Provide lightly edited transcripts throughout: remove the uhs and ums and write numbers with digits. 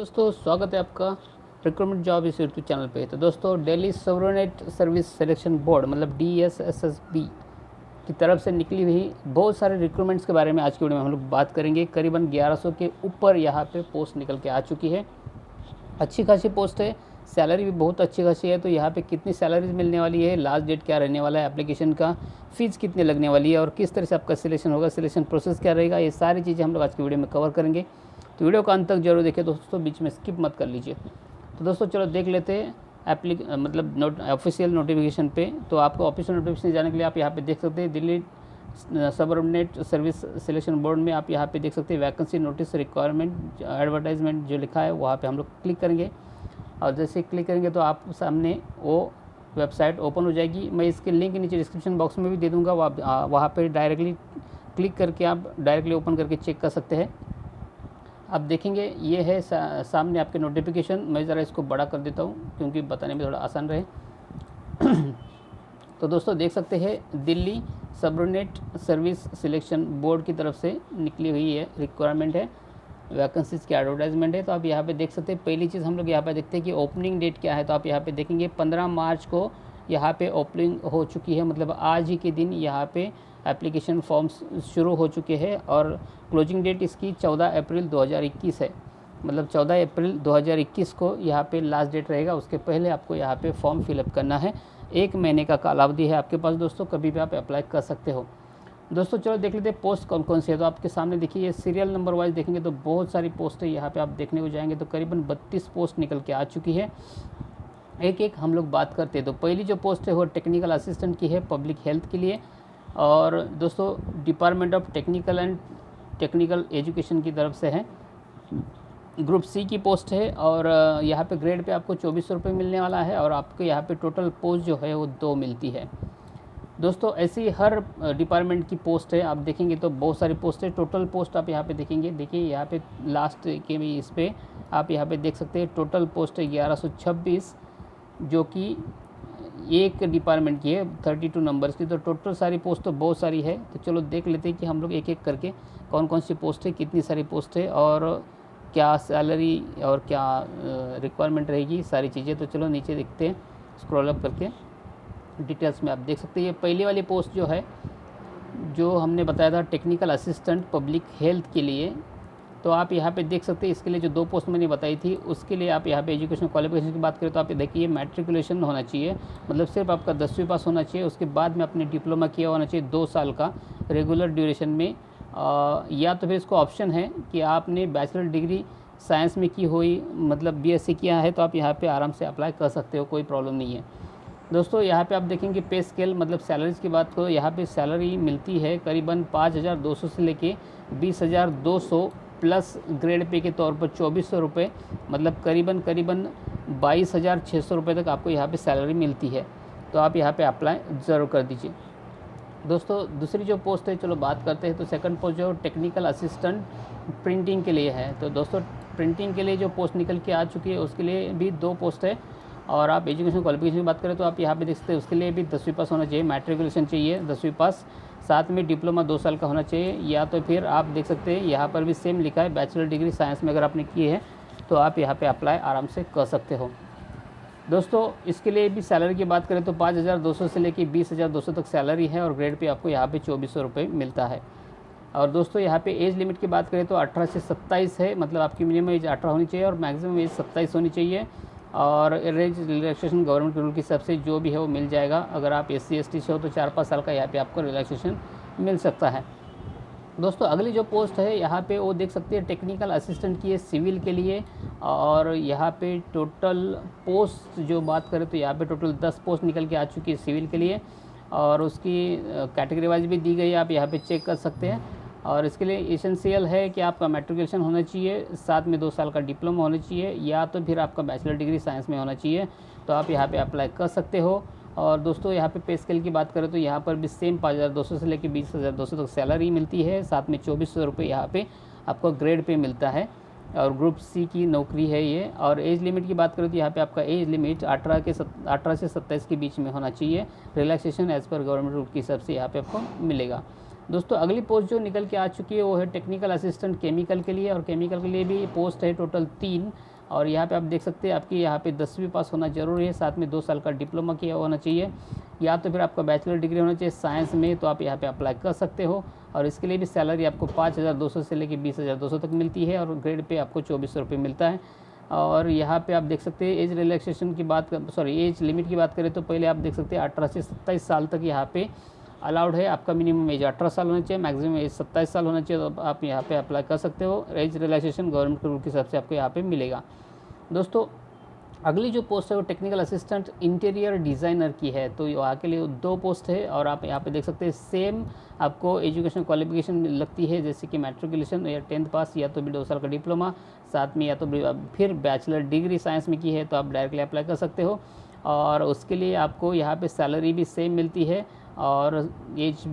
दोस्तों स्वागत है आपका रिक्रूटमेंट जॉब इस यूट्यूब चैनल पे। तो दोस्तों Delhi sovereign service selection board मतलब DSSSB की तरफ से निकली हुई बहुत सारे रिक्रूटमेंट्स के बारे में आज की वीडियो में हम लोग बात करेंगे। करीबन 1100 के ऊपर यहाँ पे पोस्ट निकल के आ चुकी है। अच्छी खासी पोस्ट है, सैलरी भी बहुत अच्छी खासी है। तो यहाँ पे कितनी सैलरीज मिलने वाली है, लास्ट डेट क्या रहने वाला है, एप्लीकेशन का फ़ीस कितनी लगने वाली है और किस तरह से आपका सिलेक्शन होगा, सिलेक्शन प्रोसेस क्या रहेगा, ये सारी चीज़ें हम लोग आज की वीडियो में कवर करेंगे। तो वीडियो का अंत तक जरूर देखें दोस्तों, बीच में स्किप मत कर लीजिए। तो दोस्तों चलो देख लेते हैं ऑफिशियल नोटिफिकेशन पे। तो आपको ऑफिशियल नोटिफिकेशन जाने के लिए आप यहाँ पे देख सकते हैं Delhi subordinate service selection board में आप यहाँ पे देख सकते हैं वैकेंसी नोटिस रिक्वायरमेंट एडवर्टाइजमेंट जो लिखा है वहाँ पे हम लोग क्लिक करेंगे। और जैसे क्लिक करेंगे तो आप सामने वो वेबसाइट ओपन हो जाएगी। मैं इसके लिंक नीचे डिस्क्रिप्शन बॉक्स में भी दे दूँगा, वहाँ पर डायरेक्टली क्लिक करके आप डायरेक्टली ओपन करके चेक कर सकते हैं। आप देखेंगे ये है सामने आपके नोटिफिकेशन। मैं ज़रा इसको बड़ा कर देता हूँ क्योंकि बताने में थोड़ा आसान रहे। तो दोस्तों देख सकते हैं Delhi subordinate service selection board की तरफ से निकली हुई है रिक्वायरमेंट है, वैकेंसीज़ की एडवर्टाइजमेंट है। तो आप यहाँ पे देख सकते हैं। पहली चीज़ हम लोग यहाँ पे देखते हैं कि ओपनिंग डेट क्या है। तो आप यहाँ पे देखेंगे 15 मार्च को यहाँ पे ओपनिंग हो चुकी है, मतलब आज ही के दिन यहाँ पे एप्लीकेशन फॉर्म्स शुरू हो चुके हैं। और क्लोजिंग डेट इसकी 14 अप्रैल 2021 है, मतलब 14 अप्रैल 2021 को यहाँ पे लास्ट डेट रहेगा। उसके पहले आपको यहाँ पे फॉर्म फिलअप करना है। 1 महीने का कालावधि है आपके पास दोस्तों, कभी भी आप अप्लाई कर सकते हो। दोस्तों चलो देख लेते हैं पोस्ट कौन कौन सी है। तो आपके सामने देखिए ये सीरियल नंबर वाइज देखेंगे तो बहुत सारी पोस्ट है यहाँ पे आप देखने को जाएंगे तो करीबन 32 पोस्ट निकल के आ चुकी है। एक एक हम लोग बात करते हैं। तो पहली जो पोस्ट है वो टेक्निकल असिस्टेंट की है पब्लिक हेल्थ के लिए। और दोस्तों डिपार्टमेंट ऑफ टेक्निकल एजुकेशन की तरफ से है, ग्रुप सी की पोस्ट है। और यहाँ पे ग्रेड पे आपको 2400 रुपये मिलने वाला है। और आपको यहाँ पे टोटल पोस्ट जो है वो 2 मिलती है। दोस्तों ऐसी हर डिपार्टमेंट की पोस्ट है, आप देखेंगे तो बहुत सारी पोस्ट है। टोटल पोस्ट आप यहाँ पे देखेंगे, देखिए यहाँ पे लास्ट के भी इस पर आप यहाँ पे देख सकते हैं टोटल पोस्ट है 1126, जो कि एक डिपार्टमेंट की है 32 नंबर्स की। तो टोटल सारी पोस्ट तो बहुत सारी है। तो चलो देख लेते हैं कि हम लोग एक एक करके कौन कौन सी पोस्ट है, कितनी सारी पोस्ट है और क्या सैलरी और क्या रिक्वायरमेंट रहेगी, सारी चीज़ें। तो चलो नीचे देखते हैं, स्क्रॉल अप करके डिटेल्स में आप देख सकते हैं। ये पहली वाली पोस्ट जो है जो हमने बताया था टेक्निकल असिस्टेंट पब्लिक हेल्थ के लिए, तो आप यहाँ पे देख सकते हैं। इसके लिए जो 2 पोस्ट मैंने बताई थी उसके लिए आप यहाँ पे एजुकेशन क्वालिफिकेशन की बात करें तो आप देखिए मैट्रिकुलेशन होना चाहिए, मतलब सिर्फ आपका 10वीं पास होना चाहिए। उसके बाद में आपने डिप्लोमा किया होना चाहिए 2 साल का रेगुलर ड्यूरेशन में। या तो फिर इसको ऑप्शन है कि आपने बैचलर डिग्री साइंस में की हुई, मतलब BSc किया है, तो आप यहाँ पर आराम से अप्लाई कर सकते हो, कोई प्रॉब्लम नहीं है। दोस्तों यहाँ पे आप देखेंगे पे स्केल, मतलब सैलरीज की बात करो, यहाँ पे सैलरी मिलती है करीबन 5200 से लेके 20,200 प्लस ग्रेड पे के तौर पर 2400 रुपये, मतलब करीबन 22,600 रुपये तक आपको यहाँ पे सैलरी मिलती है। तो आप यहाँ पे अप्लाई ज़रूर कर दीजिए। दोस्तों दूसरी जो पोस्ट है चलो बात करते हैं। तो सेकंड पोस्ट जो टेक्निकल असिस्टेंट प्रिंटिंग के लिए है। तो दोस्तों प्रिंटिंग के लिए जो पोस्ट निकल के आ चुकी है उसके लिए भी 2 पोस्ट है। और आप एजुकेशन क्वालिफिकेशन की बात करें तो आप यहाँ पे देख सकते हैं, उसके लिए भी 10वीं पास होना चाहिए, मैट्रिकुलेशन चाहिए 10वीं पास, साथ में डिप्लोमा 2 साल का होना चाहिए। या तो फिर आप देख सकते हैं यहाँ पर भी सेम लिखा है बैचलर डिग्री साइंस में अगर आपने की है तो आप यहाँ पे अप्लाई आराम से कर सकते हो। दोस्तों इसके लिए भी सैलरी की बात करें तो 5200 से लेकर 20,200 तक सैलरी है और ग्रेड पे आपको यहाँ पे 2400 रुपये मिलता है। और दोस्तों यहाँ पे एज लिमिट की बात करें तो 18 से 27 है, मतलब आपकी मिनिमम एज 18 होनी चाहिए और मैक्सिमम एज 27 होनी चाहिए। और एज रिलैक्सेशन गवर्नमेंट रूल की हिसाब से जो भी है वो मिल जाएगा। अगर आप SC ST से हो तो 4-5 साल का यहाँ पे आपको रिलैक्सेशन मिल सकता है। दोस्तों अगली जो पोस्ट है यहाँ पे वो देख सकते हैं टेक्निकल असिस्टेंट की है सिविल के लिए। और यहाँ पे टोटल पोस्ट जो बात करें तो यहाँ पे टोटल 10 पोस्ट निकल के आ चुकी है सिविल के लिए। और उसकी कैटेगरी वाइज भी दी गई है, आप यहाँ पे चेक कर सकते हैं। और इसके लिए एसेंशियल है कि आपका मैट्रिकुलेशन होना चाहिए, साथ में 2 साल का डिप्लोमा होना चाहिए, या तो फिर आपका बैचलर डिग्री साइंस में होना चाहिए। तो आप यहाँ पे अप्लाई कर सकते हो। और दोस्तों यहाँ पे स्केल की बात करें तो यहाँ पर भी सेम 5200 से लेकर 20,200 तक सैलरी मिलती है, साथ में 2400 रुपये यहाँ पे आपको ग्रेड पे मिलता है। और ग्रुप सी की नौकरी है ये। और एज लिमिट की बात करें तो यहाँ पे आपका एज लिमिट 18 से 27 के बीच में होना चाहिए। Relaxation as per government rule के हिसाब से यहाँ पे आपको मिलेगा। दोस्तों अगली पोस्ट जो निकल के आ चुकी है वो है टेक्निकल असिस्टेंट केमिकल के लिए। और केमिकल के लिए भी पोस्ट है टोटल 3, और यहाँ पे आप देख सकते हैं आपकी यहाँ पे 10वीं पास होना जरूरी है, साथ में 2 साल का डिप्लोमा किया होना चाहिए, या तो फिर आपका बैचलर डिग्री होना चाहिए साइंस में, तो आप यहाँ पे अप्लाई कर सकते हो। और इसके लिए भी सैलरी आपको 5,200 से लेकर 20,200 तक मिलती है और ग्रेड पे आपको 2400 रुपये मिलता है। और यहाँ पे आप देख सकते हैं एज रिलैक्सेशन की बात एज लिमिट की बात करें तो पहले आप देख सकते हैं 18 से 27 साल तक यहाँ पे अलाउड है। आपका मिनिमम एज 18 साल होना चाहिए, मैक्सिमम एज 27 साल होना चाहिए, तो आप यहाँ पे अप्लाई कर सकते हो। एज रिलैक्सेशन गवर्नमेंट के रूल के हिसाब से आपको यहाँ पे मिलेगा। दोस्तों अगली जो पोस्ट है वो टेक्निकल असिस्टेंट इंटीरियर डिज़ाइनर की है, तो वहाँ के लिए 2 पोस्ट है। और आप यहाँ पे देख सकते हैं सेम आपको एजुकेशन क्वालिफिकेशन लगती है, जैसे कि मैट्रिकुलेशन या 10th पास, या तो भी 2 साल का डिप्लोमा, साथ में या तो फिर बैचलर डिग्री साइंस में की है, तो आप डायरेक्टली अप्लाई कर सकते हो। और उसके लिए आपको यहाँ पे सैलरी भी सेम मिलती है और एज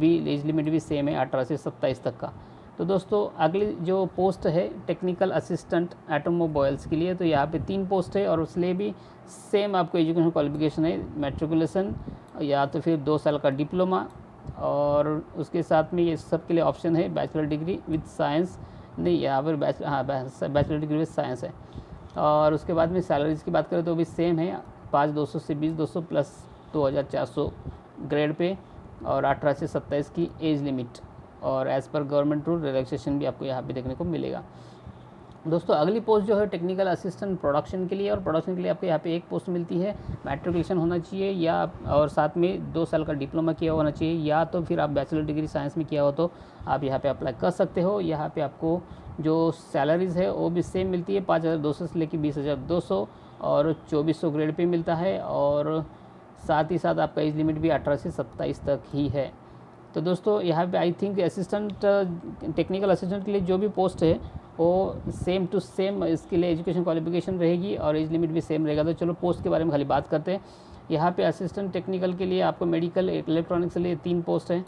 लिमिट भी सेम है 18 से 27 तक का। तो दोस्तों अगली जो पोस्ट है टेक्निकल असिस्टेंट ऑटोमोबाइल्स के लिए, तो यहाँ पे 3 पोस्ट है और उसके लिए भी सेम आपको एजुकेशन क्वालिफिकेशन है, मैट्रिकुलेशन या तो फिर 2 साल का डिप्लोमा, और उसके साथ में ये सब के लिए ऑप्शन है बैचलर डिग्री विद साइंस, नहीं यहाँ पर बैचलर डिग्री विद साइंस है। और उसके बाद में सैलरीज की बात करें तो भी सेम है, 5,200 से 20,200 प्लस 2,400 ग्रेड पे, और 18 से 27 की एज लिमिट, और as per government rule relaxation भी आपको यहाँ पे देखने को मिलेगा। दोस्तों अगली पोस्ट जो है टेक्निकल असिस्टेंट प्रोडक्शन के लिए, और प्रोडक्शन के लिए आपको यहाँ पे 1 पोस्ट मिलती है, मैट्रिकुलेशन होना चाहिए या और साथ में 2 साल का डिप्लोमा किया होना चाहिए, या तो फिर आप बैचलर डिग्री साइंस में किया हो तो आप यहाँ पे अप्लाई कर सकते हो। यहाँ पे आपको जो सैलरीज़ है वो भी सेम मिलती है, 5,200 से लेकर 20,200 और 2400 ग्रेड पे मिलता है, और साथ ही साथ आपका एज लिमिट भी 18 से 27 तक ही है। तो दोस्तों यहाँ पे I think assistant technical assistant के लिए जो भी पोस्ट है वो सेम टू सेम इसके लिए एजुकेशन क्वालिफिकेशन रहेगी और एज लिमिट भी सेम रहेगा। तो चलो पोस्ट के बारे में खाली बात करते हैं। यहाँ पे असिस्टेंट टेक्निकल के लिए आपको मेडिकल इलेक्ट्रॉनिक्स के लिए 3 पोस्ट हैं,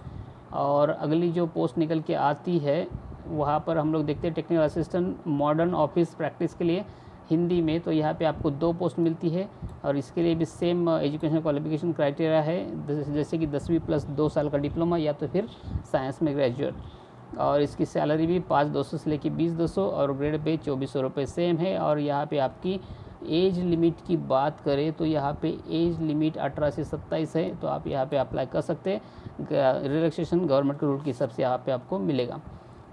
और अगली जो पोस्ट निकल के आती है वहाँ पर हम लोग देखते हैं technical assistant modern office practice के लिए हिंदी में, तो यहाँ पे आपको 2 पोस्ट मिलती है और इसके लिए भी सेम एजुकेशन क्वालिफिकेशन क्राइटेरिया है, जैसे कि 10वीं प्लस 2 साल का डिप्लोमा या तो फिर साइंस में ग्रेजुएट, और इसकी सैलरी भी 5,200 से लेकर 20,200 और ग्रेड पे 2400 रुपये सेम है। और यहाँ पे आपकी एज लिमिट की बात करें तो यहाँ पे एज लिमिट 18 से 27 है, तो आप यहाँ पे अप्लाई कर सकते हैं। रिलैक्सेशन गवर्नमेंट के रूल के हिसाब से यहाँ पे आपको मिलेगा।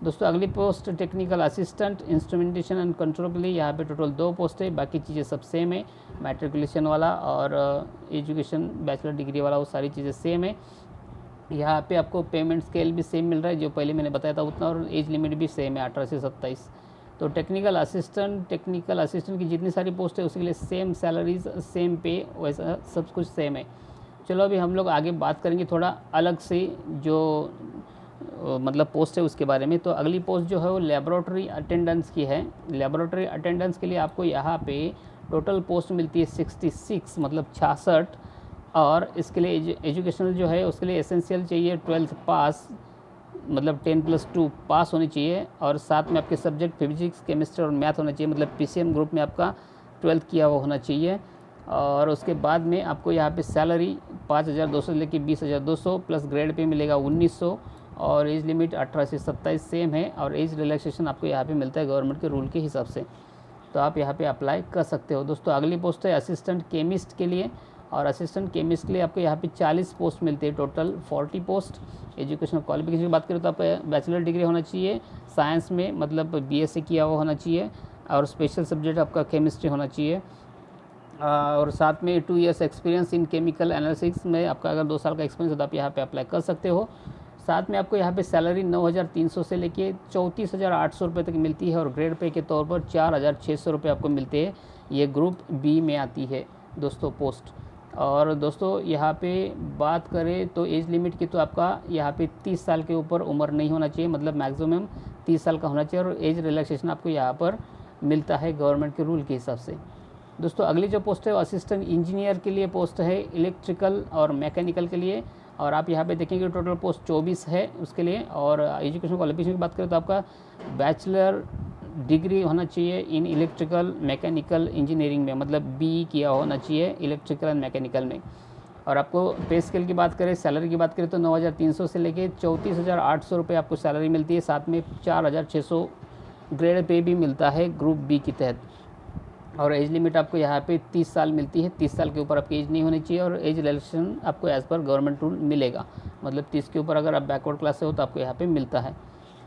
दोस्तों अगली post technical assistant instrumentation and control के लिए, यहाँ पे टोटल 2 पोस्ट है, बाकी चीज़ें सब सेम है, मैट्रिकुलेशन वाला और एजुकेशन बैचलर डिग्री वाला वो सारी चीज़ें सेम है। यहाँ पे आपको पेमेंट स्केल भी सेम मिल रहा है जो पहले मैंने बताया था उतना, और एज लिमिट भी सेम है 18 से 27। तो टेक्निकल असिस्टेंट की जितनी सारी पोस्ट है उसके लिए सेम सैलरीज सेम पे वैसा सब कुछ सेम है। चलो अभी हम लोग आगे बात करेंगे थोड़ा अलग से जो मतलब पोस्ट है उसके बारे में। तो अगली पोस्ट जो है वो लेबोरेटरी अटेंडेंस की है। लेबोरेटरी अटेंडेंस के लिए आपको यहाँ पे टोटल पोस्ट मिलती है 66 मतलब 66, और इसके लिए एजुकेशनल जो है उसके लिए एसेंशियल चाहिए 12th पास मतलब 10+2 पास होनी चाहिए, और साथ में आपके सब्जेक्ट फिजिक्स केमिस्ट्री और मैथ होना चाहिए, मतलब PCM ग्रुप में आपका 12th किया हुआ होना चाहिए। और उसके बाद में आपको यहाँ पे सैलरी 5,200 से लेकर 20,200 प्लस ग्रेड पे मिलेगा 1900, और एज लिमिट 18 से 27 सेम है, और एज रिलैक्सेशन आपको यहाँ पे मिलता है गवर्नमेंट के रूल के हिसाब से, तो आप यहाँ पे अप्लाई कर सकते हो। दोस्तों अगली पोस्ट है असिस्टेंट केमिस्ट के लिए, और असिस्टेंट केमिस्ट के लिए आपको यहाँ पे 40 पोस्ट मिलते हैं, टोटल 40 पोस्ट। एजुकेशन क्वालिफिकेशन की बात करें तो आप बैचलर डिग्री होना चाहिए साइंस में, मतलब BSc किया हुआ होना चाहिए, और स्पेशल सब्जेक्ट आपका केमिस्ट्री होना चाहिए, और साथ में 2 years experience in chemical analysis में आपका अगर 2 साल का एक्सपीरियंस है तो आप यहाँ पे अप्लाई कर सकते हो। साथ में आपको यहाँ पे सैलरी 9,300 से लेके 34,800 रुपये तक मिलती है, और ग्रेड पे के तौर पर 4,600 रुपये आपको मिलते हैं। ये ग्रुप B में आती है दोस्तों पोस्ट। और दोस्तों यहाँ पे बात करें तो एज लिमिट की, तो आपका यहाँ पे 30 साल के ऊपर उम्र नहीं होना चाहिए, मतलब मैक्सिमम 30 साल का होना चाहिए, और एज रिलैक्सेशन आपको यहाँ पर मिलता है गवर्नमेंट के रूल के हिसाब से। दोस्तों अगली जो पोस्ट है वो असिस्टेंट इंजीनियर के लिए पोस्ट है, इलेक्ट्रिकल और मैकेनिकल के लिए, और आप यहाँ पे देखेंगे टोटल पोस्ट 24 है उसके लिए। और एजुकेशन क्वालिफिकेशन की बात करें तो आपका बैचलर डिग्री होना चाहिए इन इलेक्ट्रिकल मैकेनिकल इंजीनियरिंग में, मतलब BE किया होना चाहिए इलेक्ट्रिकल एंड मैकेनिकल में। और आपको पे स्केल की बात करें, सैलरी की बात करें तो 9,300 से लेके 34,800 रुपये आपको सैलरी मिलती है, साथ में 4,600 ग्रेड पे भी मिलता है ग्रुप B के तहत। और एज लिमिट आपको यहाँ पे 30 साल मिलती है। 30 साल के ऊपर आपकी एज नहीं होनी चाहिए और एज रिलैक्सेशन आपको एज़ पर गवर्नमेंट रूल मिलेगा, मतलब 30 के ऊपर अगर आप बैकवर्ड क्लास से हो तो आपको यहाँ पे मिलता है।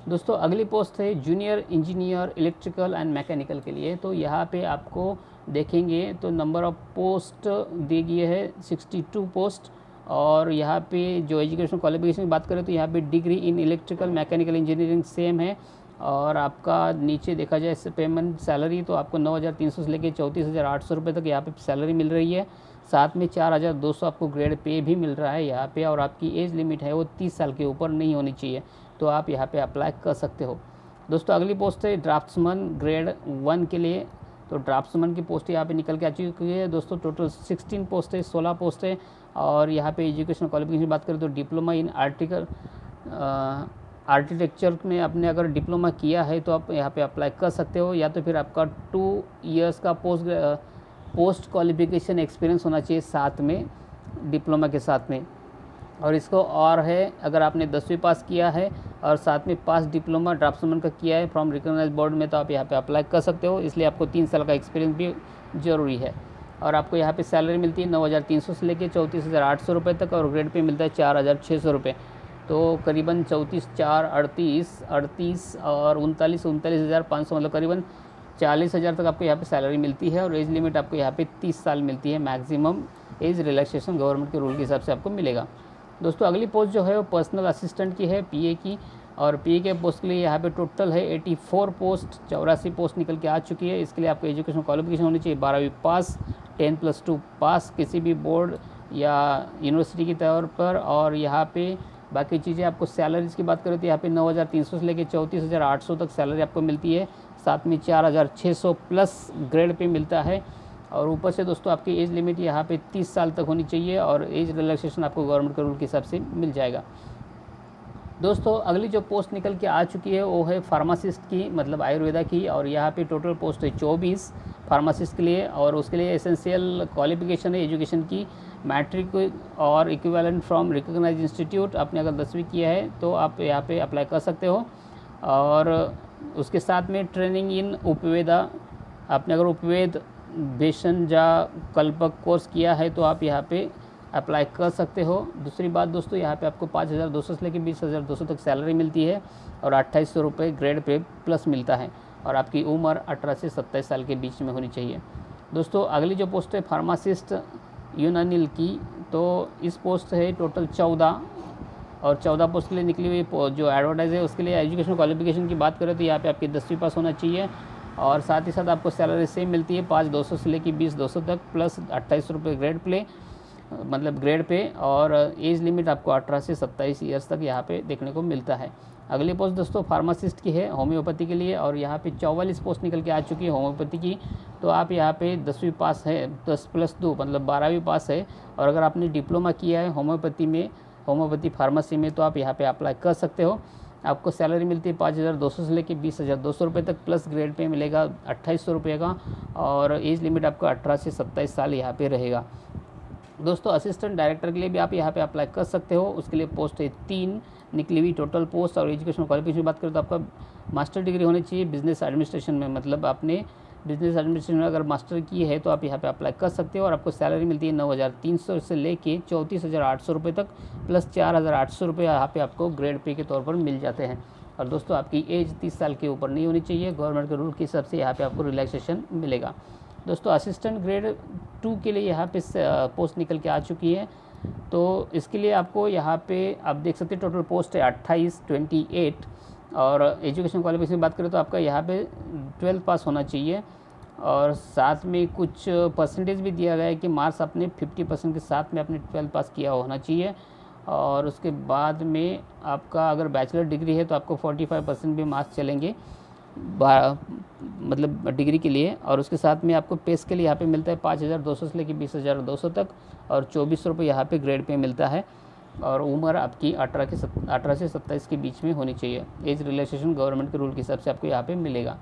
दोस्तों अगली पोस्ट है junior engineer electrical and mechanical के लिए। तो यहाँ पे आपको देखेंगे तो नंबर ऑफ पोस्ट दी गई है 62 पोस्ट। और यहाँ पे जो एजुकेशन क्वालिफिकेशन की बात करें तो यहाँ पे degree in electrical mechanical engineering same है। और आपका नीचे देखा जाए पेमेंट सैलरी तो आपको 9,300 से लेकर 34,800 रुपये तक यहाँ पे सैलरी मिल रही है। साथ में 4,200 आपको ग्रेड पे भी मिल रहा है यहाँ पे। और आपकी एज लिमिट है वो 30 साल के ऊपर नहीं होनी चाहिए, तो आप यहाँ पे अप्लाई कर सकते हो। दोस्तों अगली पोस्ट है ड्राफ्ट्समैन ग्रेड 1 के लिए। तो ड्राफ्ट्समैन की पोस्ट यहाँ पे निकल के आ चुकी है दोस्तों। टोटल 16 पोस्ट है, 16 पोस्ट है। और यहाँ पे एजुकेशन क्वालिफिकेशन की बात करें तो डिप्लोमा इन आर्किटेक्चर में आपने अगर डिप्लोमा किया है तो आप यहाँ पे अप्लाई कर सकते हो, या तो फिर आपका 2 इयर्स का पोस्ट क्वालिफिकेशन एक्सपीरियंस होना चाहिए साथ में डिप्लोमा के साथ में। और इसको और है अगर आपने 10वीं पास किया है और साथ में पास डिप्लोमा ड्राफ्ट्समैन का किया है फ्रॉम रिकॉग्नाइज्ड बोर्ड में, तो आप यहाँ पे अप्लाई कर सकते हो। इसलिए आपको 3 साल का एक्सपीरियंस भी ज़रूरी है। और आपको यहाँ पे सैलरी मिलती है 9,300 से लेकर 34,800 रुपये तक और ग्रेड पे मिलता है 4,600 रुपये। तो करीबन 34, 4, 38 और 39,500 मतलब करीबन 40,000 तक आपको यहाँ पे सैलरी मिलती है। और एज लिमिट आपको यहाँ पे 30 साल मिलती है। मैक्सिमम एज रिलैक्सेशन गवर्नमेंट के रूल के हिसाब से आपको मिलेगा। दोस्तों अगली पोस्ट जो है वो पर्सनल असिस्टेंट की है, पीए की। और पीए के पोस्ट के लिए यहाँ पे टोटल है 84 पोस्ट, 84 पोस्ट निकल के आ चुकी है। इसके लिए आपको एजुकेशन क्वालिफिकेशन होनी चाहिए 12वीं पास, 10+2 पास किसी भी बोर्ड या यूनिवर्सिटी की तौर पर। और यहाँ पे बाकी चीज़ें आपको सैलरीज़ की बात करें तो यहाँ पे 9,300 से लेकर 34,800 तक सैलरी आपको मिलती है। साथ में 4,600 प्लस ग्रेड पे मिलता है। और ऊपर से दोस्तों आपकी एज लिमिट यहाँ पे 30 साल तक होनी चाहिए और एज रिलैक्सेशन आपको गवर्नमेंट के रूल के हिसाब से मिल जाएगा। दोस्तों अगली जो पोस्ट निकल के आ चुकी है वो है फार्मासिस्ट की, मतलब आयुर्वेदा की। और यहाँ पे टोटल पोस्ट है 24 फार्मासिस्ट के लिए। और उसके लिए एसेंशियल क्वालिफिकेशन है एजुकेशन की मैट्रिक और इक्विवेलेंट फ्रॉम रिकॉग्नाइज्ड इंस्टीट्यूट। आपने अगर 10वीं किया है तो आप यहाँ पे अप्लाई कर सकते हो। और उसके साथ में ट्रेनिंग इन उपवेदा, आपने अगर उपवेद भेषज कल्पक कोर्स किया है तो आप यहाँ पे अप्लाई कर सकते हो। दूसरी बात दोस्तों यहाँ पे आपको 5,200 से लेकर 20,200 तक सैलरी मिलती है और 2,800 रुपये ग्रेड पे प्लस मिलता है। और आपकी उम्र 18 से 27 साल के बीच में होनी चाहिए। दोस्तों अगली जो पोस्ट है फार्मासिस्ट यूनानिल की, तो इस पोस्ट है टोटल 14 और 14 पोस्ट के लिए निकली हुई जो एडवर्टाइज है उसके लिए एजुकेशन क्वालिफिकेशन की बात करें तो यहाँ पे आपकी 10वीं पास होना चाहिए। और साथ ही साथ आपको सैलरी सेम मिलती है 5,200 से लेकर 20,200 तक प्लस 28 रुपये ग्रेड प्ले मतलब ग्रेड पे। और एज लिमिट आपको 18 से 27 ईयर्स तक यहाँ पे देखने को मिलता है। अगली पोस्ट दोस्तों फार्मासिस्ट की है होम्योपैथी के लिए। और यहाँ पे 44 पोस्ट निकल के आ चुकी है होम्योपैथी की। तो आप यहाँ पे 10वीं पास है, 10+2 मतलब 12वीं पास है। और अगर आपने डिप्लोमा किया है होम्योपैथी में, होम्योपैथी फार्मेसी में, तो आप यहाँ पे अप्लाई कर सकते हो। आपको सैलरी मिलती है 5,200 से लेकर 20,200 रुपये तक प्लस ग्रेड पे मिलेगा 2,800 रुपये का। और एज लिमिट आपको 18 से 27 साल यहाँ पे रहेगा। दोस्तों असिस्टेंट डायरेक्टर के लिए भी आप यहाँ पे अप्लाई कर सकते हो। उसके लिए पोस्ट है 3 निकली हुई टोटल पोस्ट। और एजुकेशन क्वालिफिकेशन की बात करें तो आपका मास्टर डिग्री होनी चाहिए बिजनेस एडमिनिस्ट्रेशन में, मतलब आपने बिजनेस एडमिनिस्ट्रेशन में अगर मास्टर की है तो आप यहाँ पे अप्लाई कर सकते हो। और आपको सैलरी मिलती है 9,300 से लेके 34,800 रुपये तक प्लस 4,800 रुपये यहाँ पे आपको ग्रेड पे के तौर पर मिल जाते हैं। और दोस्तों आपकी एज 30 साल के ऊपर नहीं होनी चाहिए। गवर्नमेंट के रूल के हिसाब से यहाँ पे आपको रिलैक्सेशन मिलेगा। दोस्तों असिस्टेंट ग्रेड 2 के लिए यहाँ पे पोस्ट निकल के आ चुकी है। तो इसके लिए आपको यहाँ पे आप देख सकते हैं टोटल पोस्ट है 28। और एजुकेशन क्वालिफिकेशन की बात करें तो आपका यहाँ पे 12 पास होना चाहिए। और साथ में कुछ परसेंटेज भी दिया गया है कि मार्क्स अपने 50% के साथ में अपने 12 पास किया होना चाहिए। और उसके बाद में आपका अगर बैचलर डिग्री है तो आपको 45% भी मार्क्स चलेंगे मतलब डिग्री के लिए। और उसके साथ में आपको पे स्केल यहाँ पे मिलता है 5,200 से लेकर 20,200 तक और 24 रुपये यहाँ पे ग्रेड पे मिलता है। और उम्र आपकी 18 से 27 के बीच में होनी चाहिए। एज रिलैक्सेशन गवर्नमेंट के रूल के हिसाब से आपको यहाँ पे मिलेगा।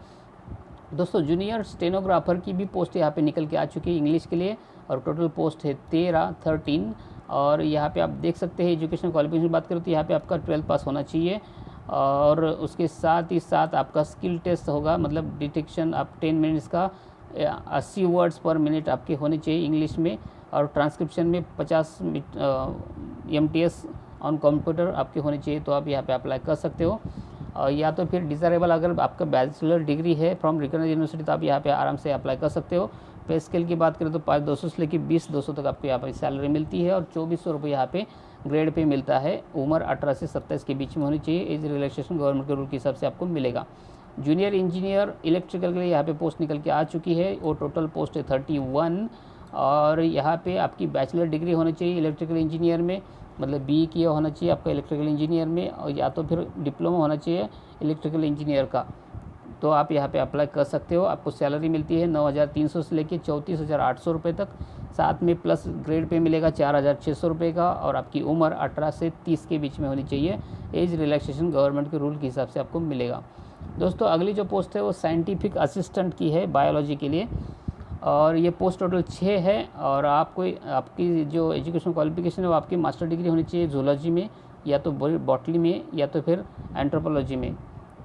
दोस्तों जूनियर स्टेनोग्राफर की भी पोस्ट यहाँ पे निकल के आ चुकी है इंग्लिश के लिए। और टोटल पोस्ट है 13। और यहाँ पे आप देख सकते हैं एजुकेशन क्वालिफिकेशन की बात करें तो यहाँ पे आपका 12 पास होना चाहिए। और उसके साथ ही साथ आपका स्किल टेस्ट होगा, मतलब डिटेक्शन आप 10 मिनट्स का 80 वर्ड्स पर मिनट आपके होने चाहिए इंग्लिश में, और ट्रांसक्रिप्शन में 50 MTS ऑन कंप्यूटर आपके होने चाहिए। तो आप यहाँ पे अप्लाई कर सकते हो। और या तो फिर डिज़ायरेबल, अगर आपका बैचलर डिग्री है फ्रॉम रिकॉग्नाइज्ड यूनिवर्सिटी तो आप यहाँ पे आराम से अप्लाई कर सकते हो। पे स्केल की बात करें तो 5,200 से लेकर 20,200 तक आपको यहाँ पर सैलरी मिलती है, और 2,400 रुपये यहाँ पे ग्रेड पे मिलता है। उम्र 18 से 27 के बीच में होनी चाहिए। एज रिलैक्सेशन गवर्नमेंट के रूल के हिसाब से आपको मिलेगा। जूनियर इंजीनियर इलेक्ट्रिकल के लिए यहाँ पे पोस्ट निकल के आ चुकी है, वो टोटल पोस्ट है 31, और यहाँ पे आपकी बैचलर डिग्री होनी चाहिए इलेक्ट्रिकल इंजीनियर में, मतलब BE किया होना चाहिए आपका इलेक्ट्रिकल इंजीनियर में, और या तो फिर डिप्लोमा होना चाहिए इलेक्ट्रिकल इंजीनियर का। तो आप यहाँ पे अप्लाई कर सकते हो। आपको सैलरी मिलती है 9,300 से लेकर 34,800 रुपये तक, साथ में प्लस ग्रेड पे मिलेगा 4,600 रुपये का, और आपकी उम्र 18 से 30 के बीच में होनी चाहिए। एज रिलैक्सेशन गवर्नमेंट के रूल के हिसाब से आपको मिलेगा। दोस्तों अगली जो पोस्ट है वो साइंटिफिक असिस्टेंट की है बायोलॉजी के लिए, और ये पोस्ट टोटल 6 है। और आपको आपकी जो एजुकेशन क्वालिफिकेशन है वो आपकी मास्टर डिग्री होनी चाहिए जूलॉजी में, या तो बॉटनी में, या तो फिर एंथ्रोपोलॉजी में।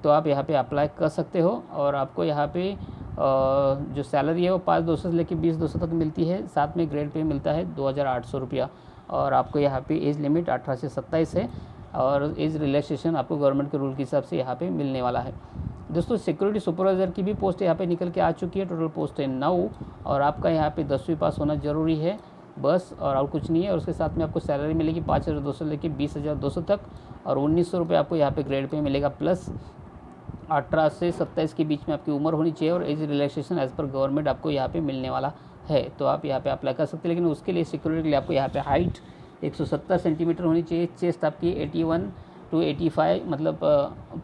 तो आप यहाँ पे अप्लाई कर सकते हो। और आपको यहाँ पे जो सैलरी है वो 5,200 से लेकर 20,200 तक मिलती है, साथ में ग्रेड पे मिलता है 2,800 रुपया। और आपको यहाँ पे एज लिमिट 18 से 27 है, और एज रिलैक्सेशन आपको गवर्नमेंट के रूल के हिसाब से यहाँ पे मिलने वाला है। दोस्तों सिक्योरिटी सुपरवाइज़र की भी पोस्ट यहाँ पे निकल के आ चुकी है। टोटल पोस्ट है 9, और आपका यहाँ पे 10वीं पास होना ज़रूरी है बस, और कुछ नहीं है। और उसके साथ में आपको सैलरी मिलेगी 5,200 लेके 20,200 तक, और 1,900 रुपये आपको यहाँ पे ग्रेड पे मिलेगा, प्लस 18 से 27 के बीच में आपकी उम्र होनी चाहिए, और age relaxation as per government आपको यहाँ पे मिलने वाला है। तो आप यहाँ पे अप्लाई कर सकते हैं, लेकिन उसके लिए सिक्योरिटी के लिए आपको यहाँ पे हाइट 170 सेंटीमीटर होनी चाहिए, चेस्ट आपकी 81 to 85 मतलब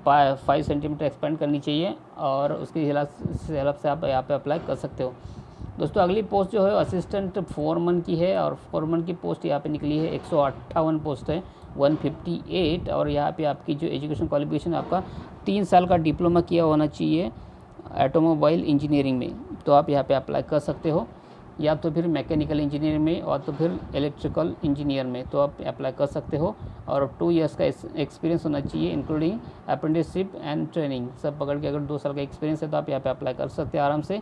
5 सेंटीमीटर एक्सपेंड करनी चाहिए, और उसके हिसाब से आप यहाँ पे अप्लाई कर सकते हो। दोस्तों अगली पोस्ट जो है असिस्टेंट फोरमैन की है, और फोरमैन की पोस्ट यहाँ पे निकली है 158 पोस्ट है 158। और यहाँ पे आपकी जो एजुकेशन क्वालिफिकेशन आपका 3 साल का डिप्लोमा किया होना चाहिए ऑटोमोबाइल इंजीनियरिंग में। तो आप यहाँ पे अप्लाई कर सकते हो, या तो फिर मैकेनिकल इंजीनियरिंग में, और तो फिर इलेक्ट्रिकल इंजीनियर में। तो आप अप्लाई कर सकते हो, और 2 इयर्स का एक्सपीरियंस होना चाहिए इंक्लूडिंग अप्रेंटिसशिप एंड ट्रेनिंग, सब पकड़ के अगर 2 साल का एक्सपीरियंस है तो आप यहाँ पे अप्लाई कर सकते हैं आराम से।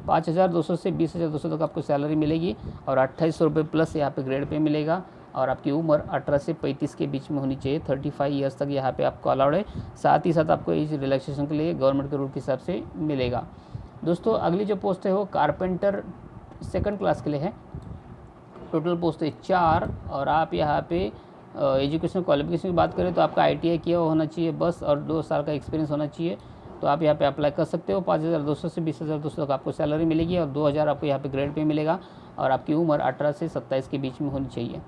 5,200 से 20,200 तक आपको सैलरी मिलेगी, और 2,800 रुपये प्लस यहाँ पे ग्रेड पे मिलेगा, और आपकी उम्र 18 से 35 के बीच में होनी चाहिए। 35 ईयर्स तक यहाँ पे आपको अलाउड है। साथ ही साथ आपको एज रिलैक्सेशन के लिए गवर्नमेंट के रूल के हिसाब से मिलेगा। दोस्तों अगली जो पोस्ट है वो कारपेंटर 2nd क्लास के लिए है। टोटल पोस्ट है 4, और आप यहाँ पे एजुकेशन क्वालिफिकेशन की बात करें तो आपका ITI किया होना चाहिए बस, और 2 साल का एक्सपीरियंस होना चाहिए। तो आप यहाँ पे अप्लाई कर सकते हो। 5,200 से 20,200 तक आपको सैलरी मिलेगी, और 2,000 आपको यहाँ पे ग्रेड पे मिलेगा, और आपकी उम्र 18 से 27 के बीच में होनी चाहिए।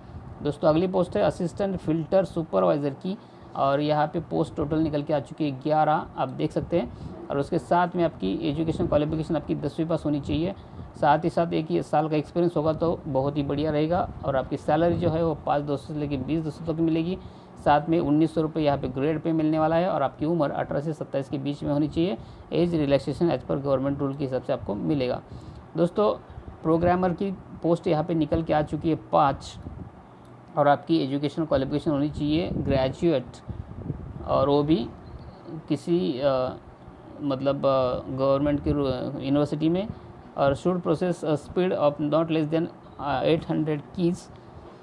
दोस्तों अगली पोस्ट है असिस्टेंट फिल्टर सुपरवाइज़र की, और यहाँ पे पोस्ट टोटल निकल के आ चुकी है 11, आप देख सकते हैं। और उसके साथ में आपकी एजुकेशन क्वालिफिकेशन आपकी 10वीं पास होनी चाहिए, साथ ही साथ 1 साल का एक्सपीरियंस होगा तो बहुत ही बढ़िया रहेगा। और आपकी सैलरी जो है वो 5,200 से लेकर 20,200 तक मिलेगी, साथ में 1,900 रुपये यहाँ पे ग्रेड पे मिलने वाला है, और आपकी उम्र 18 से 27 के बीच में होनी चाहिए। As relaxation as per government rule के हिसाब से आपको मिलेगा। दोस्तों प्रोग्रामर की पोस्ट यहाँ पे निकल के आ चुकी है 5, और आपकी एजुकेशन क्वालिफिकेशन होनी चाहिए ग्रेजुएट, और वो भी किसी मतलब गवर्नमेंट की यूनिवर्सिटी में, और should process speed of not less than 800 keys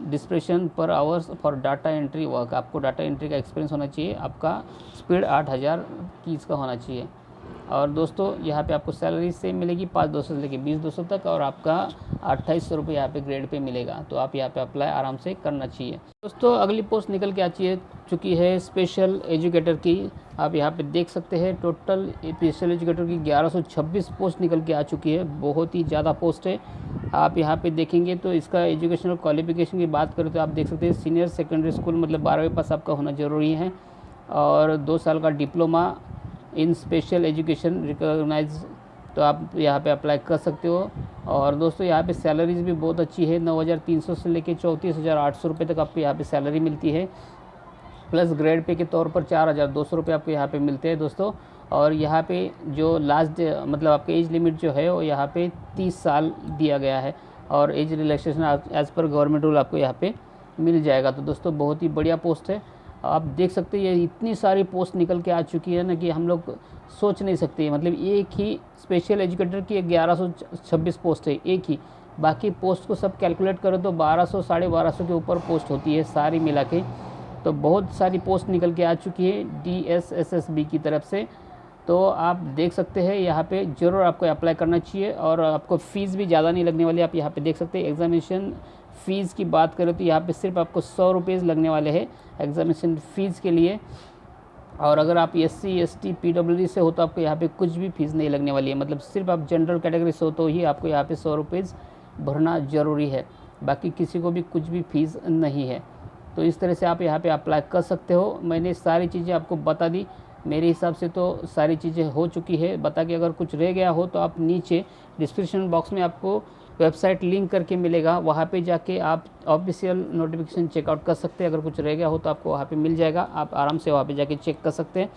depression पर hours for data entry work. आपको डाटा एंट्री का एक्सपीरियंस होना चाहिए, आपका स्पीड 8,000 कीज़ का होना चाहिए। और दोस्तों यहाँ पे आपको सैलरी सेम मिलेगी 5,200 से लेकर 20,200 तक, और आपका 2,800 रुपये यहाँ पे ग्रेड पे मिलेगा। तो आप यहाँ पे अप्लाई आराम से करना चाहिए। दोस्तों अगली पोस्ट निकल के आ चुकी है स्पेशल एजुकेटर की। आप यहाँ पे देख सकते हैं टोटल स्पेशल एजुकेटर की 1126 पोस्ट निकल के आ चुकी है, बहुत ही ज़्यादा पोस्ट है। आप यहाँ पे देखेंगे तो इसका एजुकेशनल क्वालिफिकेशन की बात करें तो आप देख सकते हैं सीनियर सेकेंडरी स्कूल मतलब 12वीं पास आपका होना ज़रूरी है, और 2 साल का diploma in special education recognise. तो आप यहाँ पे अप्लाई कर सकते हो। और दोस्तों यहाँ पे सैलरीज भी बहुत अच्छी है, 9,300 से लेकर 34,800 रुपये तक आपको यहाँ पे सैलरी मिलती है, प्लस ग्रेड पे के तौर पर 4,200 रुपये आपको यहाँ पे मिलते हैं दोस्तों। और यहाँ पे जो लास्ट मतलब आपके एज लिमिट जो है वो यहाँ पे 30 साल दिया गया है, और age relaxation as per government rule आपको यहाँ पे मिल जाएगा। तो दोस्तों बहुत ही बढ़िया पोस्ट है, आप देख सकते हैं ये इतनी सारी पोस्ट निकल के आ चुकी है ना कि हम लोग सोच नहीं सकते। मतलब एक ही स्पेशल एजुकेटर की 1126 पोस्ट है एक ही, बाकी पोस्ट को सब कैलकुलेट करो तो 1200 1250 के ऊपर पोस्ट होती है सारी मिला के। तो बहुत सारी पोस्ट निकल के आ चुकी है DSSSB की तरफ से। तो आप देख सकते हैं यहाँ पे ज़रूर आपको अप्लाई करना चाहिए और आपको फ़ीस भी ज़्यादा नहीं लगने वाली। आप यहाँ पे देख सकते हैं एग्ज़ामिनेशन फ़ीस की बात करें तो यहाँ पे सिर्फ आपको 100 रुपये लगने वाले हैं एग्ज़ामिनेशन फ़ीस के लिए। और अगर आप SC ST PWD से हो तो आपको यहाँ पे कुछ भी फ़ीस नहीं लगने वाली है। मतलब सिर्फ आप जनरल कैटेगरी से हो तो ही आपको यहाँ पे 100 रुपये भरना ज़रूरी है, बाकी किसी को भी कुछ भी फ़ीस नहीं है। तो इस तरह से आप यहाँ पे अप्लाई कर सकते हो। मैंने सारी चीज़ें आपको बता दी, मेरे हिसाब से तो सारी चीज़ें हो चुकी है। बता के अगर कुछ रह गया हो तो आप नीचे डिस्क्रिप्शन बॉक्स में आपको वेबसाइट लिंक करके मिलेगा, वहाँ पे जाके आप ऑफिशियल नोटिफिकेशन चेकआउट कर सकते हैं। अगर कुछ रह गया हो तो आपको वहाँ पे मिल जाएगा, आप आराम से वहाँ पे जाके चेक कर सकते हैं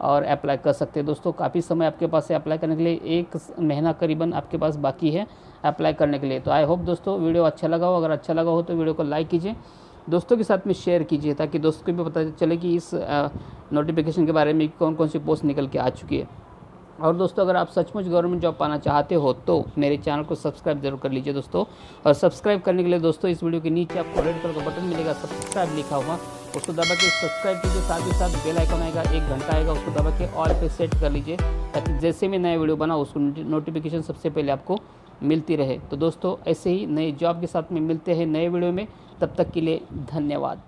और अप्लाई कर सकते हैं। दोस्तों काफ़ी समय आपके पास है अप्लाई करने के लिए, 1 महीना करीबन आपके पास बाकी है अप्लाई करने के लिए। तो आई होप दोस्तों वीडियो अच्छा लगा हो, अगर अच्छा लगा हो तो वीडियो को लाइक कीजिए, दोस्तों के साथ में शेयर कीजिए ताकि दोस्तों को भी पता चले कि इस नोटिफिकेशन के बारे में कौन कौन सी पोस्ट निकल के आ चुकी है। और दोस्तों अगर आप सचमुच गवर्नमेंट जॉब पाना चाहते हो तो मेरे चैनल को सब्सक्राइब जरूर कर लीजिए दोस्तों। और सब्सक्राइब करने के लिए दोस्तों इस वीडियो के नीचे आपको रेड कलर का बटन मिलेगा सब्सक्राइब लिखा हुआ, उसको दबा के सब्सक्राइब कीजिए। साथ ही साथ बेल आइकन आएगा, 1 घंटा आएगा, उसको दबा के ऑल पे सेट कर लीजिए ताकि जैसे मैं नया वीडियो बना उसको नोटिफिकेशन सबसे पहले आपको मिलती रहे। तो दोस्तों ऐसे ही नए जॉब के साथ में मिलते हैं नए वीडियो में, तब तक के लिए धन्यवाद।